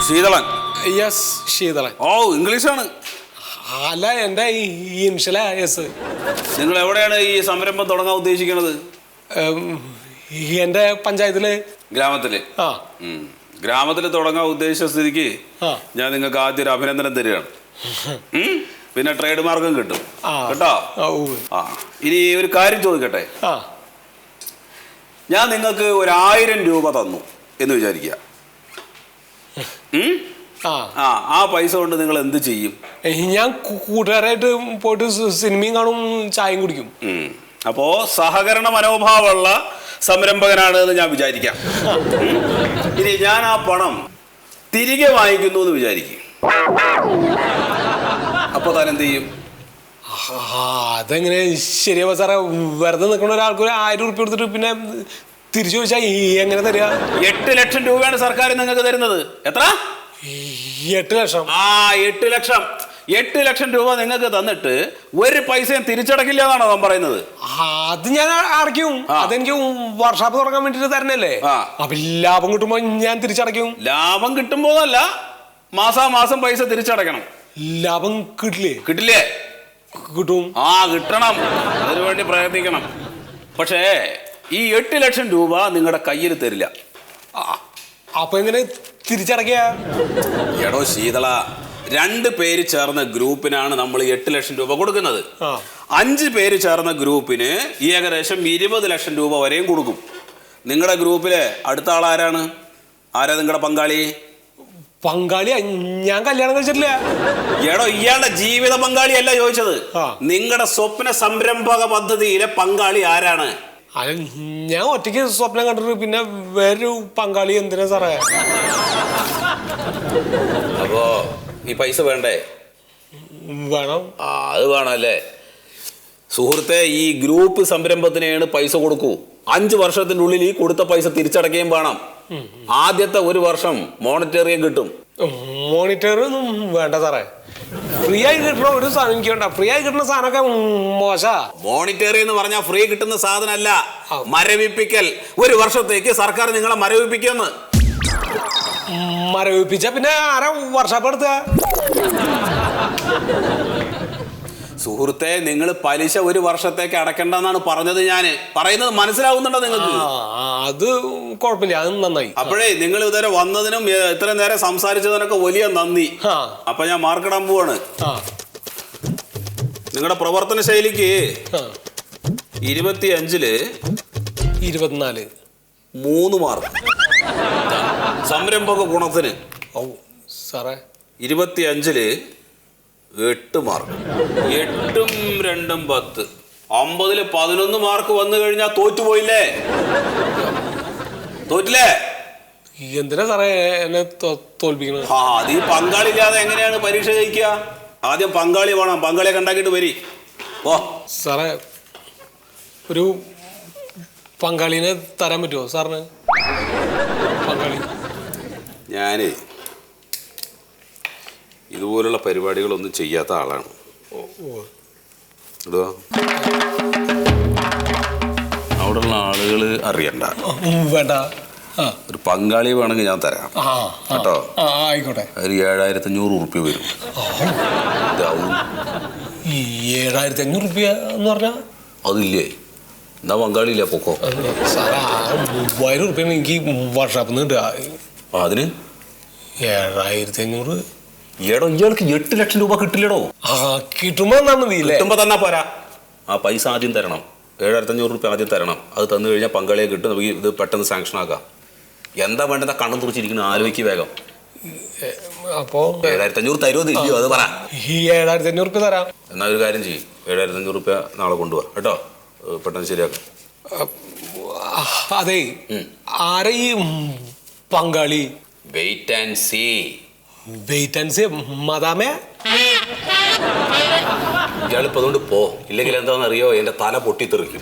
Sheethalan. Yes, Sheethalan. ഓ, ഇംഗ്ലീഷാണ്. അല്ല, എൻ്റെ ഇൻഷല യെസ്. നിങ്ങൾ എവിടെയാണ് ഈ സംരംഭം തുടങ്ങാൻ ഉദ്ദേശിക്കുന്നത്? എൻ്റെ പഞ്ചായത്തില്, ഗ്രാമത്തില്. ഗ്രാമത്തിൽ തുടങ്ങാൻ ഉദ്ദേശിച്ച സ്ഥിതിക്ക് ഞാൻ നിങ്ങൾക്ക് ആദ്യം ഒരു അഭിനന്ദനം തരികയാണ്. പിന്നെ ട്രേഡ് മാർക്കും കിട്ടും കേട്ടോ. ഇനി ഒരു കാര്യം ചോദിക്കട്ടെ. ഞാൻ നിങ്ങൾക്ക് 1000 രൂപ തന്നു എന്ന് വിചാരിക്കുക. ആ പൈസ കൊണ്ട് നിങ്ങൾ എന്ത് ചെയ്യും? ഞാൻ കൂട്ടുകാരായിട്ട് പോയിട്ട് സിനിമയും കാണും, ചായയും കുടിക്കും. അപ്പോ സഹകരണ മനോഭാവമുള്ള സംരംഭകനാണ് എന്ന് ഞാൻ വിചാരിക്കാം. ഇനി ഞാൻ ആ പണം തിരികെ വാങ്ങിക്കുന്നു എന്ന് വിചാരിക്കും. അപ്പൊ താൻ എന്ത് ചെയ്യും? അതെങ്ങനെ ശരിയാവാ സാറേ? വെറുതെ നിൽക്കുന്ന ഒരാൾക്ക് 1000 രൂപ കൊടുത്തിട്ട് പിന്നെ തിരിച്ചു ചോദിച്ചാൽ എങ്ങനെ തരിക? 8 ലക്ഷം രൂപയാണ് സർക്കാർ നിങ്ങൾക്ക് തരുന്നത്. എത്ര? 8 ലക്ഷം. 8 ലക്ഷം. 8 ലക്ഷം രൂപ നിങ്ങൾക്ക് തന്നിട്ട് ഒരു പൈസയും തിരിച്ചടക്കില്ല എന്നാണോ താൻ പറയുന്നത്? അത് ഞാൻ അടയ്ക്കും. അതെനിക്ക് വർക്ക്ഷോപ്പ് തുടങ്ങാൻ വേണ്ടിട്ട് തരണല്ലേ. അപ്പൊ ലാഭം കിട്ടുമ്പോ ഞാൻ തിരിച്ചടയ്ക്കും. ലാഭം കിട്ടുമ്പോഴല്ല, മാസാമാസം പൈസ തിരിച്ചടക്കണം. ലാഭം കിട്ടില്ലേ? കിട്ടില്ലേ? കിട്ടും. കിട്ടണം. അതിനുവേണ്ടി പ്രയത്നിക്കണം. പക്ഷേ ഈ 8 ലക്ഷം രൂപ നിങ്ങളുടെ കയ്യിൽ തരില്ല. അപ്പൊ എങ്ങനെ തിരിച്ചടക്കുക? എടോ ശീതള, 2 പേര് ചേർന്ന ഗ്രൂപ്പിനാണ് നമ്മൾ 8 ലക്ഷം രൂപ കൊടുക്കുന്നത്. 5 പേര് ചേർന്ന ഗ്രൂപ്പിന് ഏകദേശം 20 ലക്ഷം രൂപ വരെയും കൊടുക്കും. നിങ്ങളുടെ ഗ്രൂപ്പിലെ അടുത്ത ആളാരാണ്? ആരാ നിങ്ങളുടെ പങ്കാളി? പങ്കാളി ഞാൻ കല്യാണം കഴിച്ചിട്ടില്ല. എടോ, ഇയാളുടെ ജീവിത പങ്കാളിയല്ല ചോദിച്ചത്. നിങ്ങളുടെ സ്വപ്ന സംരംഭക പദ്ധതിയിലെ പങ്കാളി ആരാണ്? അല്ല, ഞാൻ ഒറ്റയ്ക്ക് സ്വപ്നം കണ്ടിട്ട് പിന്നെ വേറൊരു പങ്കാളി എന്തിനാ സാറേ? അപ്പോ ഈ പൈസ വേണ്ടേ? വേണം. അത് വേണമല്ലേ? സുഹൃത്തെ, ഈ ഗ്രൂപ്പ് സംരംഭത്തിനാണ് പൈസ കൊടുക്കൂ. 5 വർഷത്തിനുള്ളിൽ ഈ കൊടുത്ത പൈസ തിരിച്ചടക്കുകയും വേണം. ആദ്യത്തെ 1 വർഷം മോണിറ്ററിയും കിട്ടും. മോണിറ്ററിയൊന്നും വേണ്ട സാറേ. ഫ്രീ ആയി കിട്ടണ ഒരു സാധനം എനിക്ക് വേണ്ട. ഫ്രീ ആയി കിട്ടുന്ന സാധനമൊക്കെ മോശ. മോണിറ്ററി എന്ന് പറഞ്ഞാൽ ഫ്രീ കിട്ടുന്ന സാധനമല്ല, മരവിപ്പിക്കൽ. 1 വർഷത്തേക്ക് സർക്കാർ നിങ്ങളെ മരവിപ്പിക്കുമെന്ന്. മരവിപ്പിച്ച പിന്നെ ആരാ വർക്ക്ഷോപ്പ് എടുത്തുക? സുഹൃത്തെ, നിങ്ങൾ പലിശ 1 വർഷത്തേക്ക് അടക്കണ്ടെന്നാണ് പറഞ്ഞത്. ഞാൻ പറയുന്നത് മനസ്സിലാവുന്നുണ്ടോ നിങ്ങൾക്ക്? അത് കുഴപ്പമില്ല, അത് നന്നായി. അപ്പോഴേ നിങ്ങൾ ഇതുവരെ വന്നതിനും ഇത്ര നേരം സംസാരിച്ചതിനൊക്കെ വലിയ നന്ദി. അപ്പൊ ഞാൻ മാർക്കിടാൻ പോവാണ്. നിങ്ങളുടെ പ്രവർത്തന ശൈലിക്ക് 25-ല് 24 3 മാർക്ക്. സംരംഭക ഗുണത്തിന് സാറേ 25-ല് 8 മാർക്ക്. 8ഉം 2ഉം 10. 50-ല് 11 മാർക്ക് വന്നു കഴിഞ്ഞാൽ തോറ്റുപോയില്ലേ? തോറ്റില്ലേ? എന്തിനാ സാറേ എന്നെ തോൽപ്പിക്കണത്? അത് ഈ പങ്കാളില്ലാതെ എങ്ങനെയാണ് പരീക്ഷ ജയിക്കുക? ആദ്യം പങ്കാളി വേണം. പങ്കാളിയെ കണ്ടാക്കിയിട്ട് വരി. ഓ സാറേ, ഒരു പങ്കാളിനെ തരാൻ പറ്റുമോ സാറിന്? പങ്കാളി ഞാനേ ഇതുപോലുള്ള പരിപാടികളൊന്നും ചെയ്യാത്ത ആളാണ്. അവിടെയുള്ള ആളുകൾ അറിയണ്ട. വേണ്ട. ഒരു പങ്കാളി വേണമെങ്കിൽ ഞാൻ തരാം കേട്ടോ. ആയിക്കോട്ടെ. ഒരു 7500 റുപ്യ വരും. 7500 റുപ്യ എന്ന് പറഞ്ഞാ അതില്ലേ? എന്നാ പങ്കാളിയില്ലേ? പൊക്കോ. സാറാ, 3000 റുപ്യ എനിക്ക് വർക്ക്ഷോപ്പിൽ നിന്ന് കിട്ടുക. അതിന് 7500. എടോ, ഇയാൾക്ക് 8 ലക്ഷം രൂപ കിട്ടില്ലടോ. കിട്ടുമ്പോ തന്നാ മതി. കിട്ടുമ്പോ തന്നാ പോരാ. ആ പൈസ ആദ്യം തരണം. 7500 റുപ്യ ആദ്യം തരണം. അത് തന്നു കഴിഞ്ഞാൽ പങ്കാളിയെ കിട്ടും. നമുക്ക് ഇത് പെട്ടെന്ന് സാങ്ഷൻ ആക്കാം. എന്താ വേണ്ടത്? കണ്ണും തുറച്ചിരിക്കുന്നു. ആലോചിക്ക് വേഗം. അപ്പോ 7500 തരുമോ? അത് പറ. 7500 റുപ്യ തരാം. എന്നാ ഒരു കാര്യം ചെയ്യും, 7500 റുപ്യ നാളെ കൊണ്ടുപോവാ കേട്ടോ. പെട്ടെന്ന് ശരിയാക്കാം. അതെ, ആരെ ഈ പങ്കാളി? Wait and see. Wait and see മദാമേ? ഇയാളിപ്പോ അതുകൊണ്ട് പോ. ഇല്ലെങ്കിൽ എന്താണെന്ന് അറിയോ? എന്റെ തല പൊട്ടിത്തെറിക്കും.